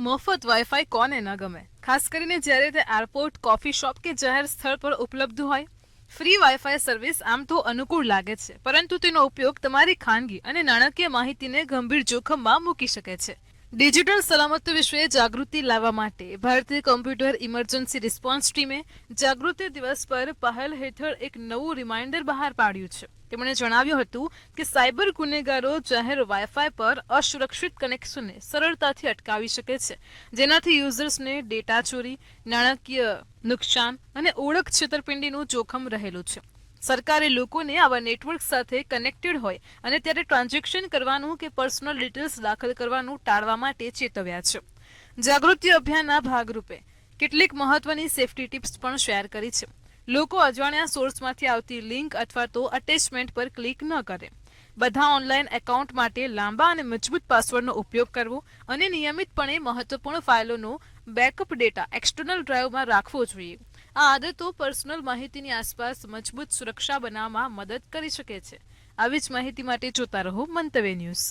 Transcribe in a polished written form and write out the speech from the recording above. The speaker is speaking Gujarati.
મફત વાઈફાઈ કોને ન ગમે, ખાસ કરીને જ્યારે તે એરપોર્ટ, કોફી શોપ કે જાહેર સ્થળ પર ઉપલબ્ધ હોય. ફ્રી વાઈફાઈ સર્વિસ આમ તો અનુકૂળ લાગે છે, પરંતુ તેનો ઉપયોગ તમારી ખાનગી અને નાણાકીય માહિતીને ગંભીર જોખમમાં મૂકી શકે છે. ડિજિટલ સલામતી વિશે જાગૃતિ લાવવા માટે ભારતીય કોમ્પ્યુટર ઇમરજન્સી રિસ્પોન્સ ટીમે જાગૃતિ દિવસ પર પહેલ હેઠળ એક નવું રિમાઇન્ડર બહાર પાડ્યું છે. તેમણે જણાવ્યું હતું કે સાયબર ગુનેગારો જાહેર વાઈફાઈ પર અસુરક્ષિત કનેક્શનને સરળતાથી અટકાવી શકે છે, જેનાથી યુઝર્સને ડેટા ચોરી, નાણાકીય નુકસાન અને ઓળખ છેતરપિંડીનું જોખમ રહેલું છે. સરકારે લોકોને આવા નેટવર્ક સાથે કનેક્ટેડ હોય અને ત્યારે ટ્રાન્ઝેક્શન કરવાનું કે પર્સનલ ડિટેલ્સ દાખલ કરવાનું ટાળવા માટે ચેતવ્યા છે. જાગૃતિ અભિયાનના ભાગરૂપે કેટલીક મહત્વની સેફટી ટિપ્સ પણ શેર કરી છે. લોકો અજાણ્યા સોર્સમાંથી આવતી લિંક અથવા તો અટેચમેન્ટ પર ક્લિક ન કરે. બધા ઓનલાઈન એકાઉન્ટ માટે લાંબા અને મજબૂત પાસવર્ડનો ઉપયોગ કરવો અને નિયમિતપણે મહત્વપૂર્ણ ફાઇલોનો બેકઅપ ડેટા એક્સટર્નલ ડ્રાઈવમાં રાખવો જોઈએ. આ આદતો પર્સનલ માહિતીની આસપાસ મજબૂત સુરક્ષા બનાવવામાં મદદ કરી શકે છે. આવી જ માહિતી માટે જોતા રહો મંતવ્ય ન્યૂઝ.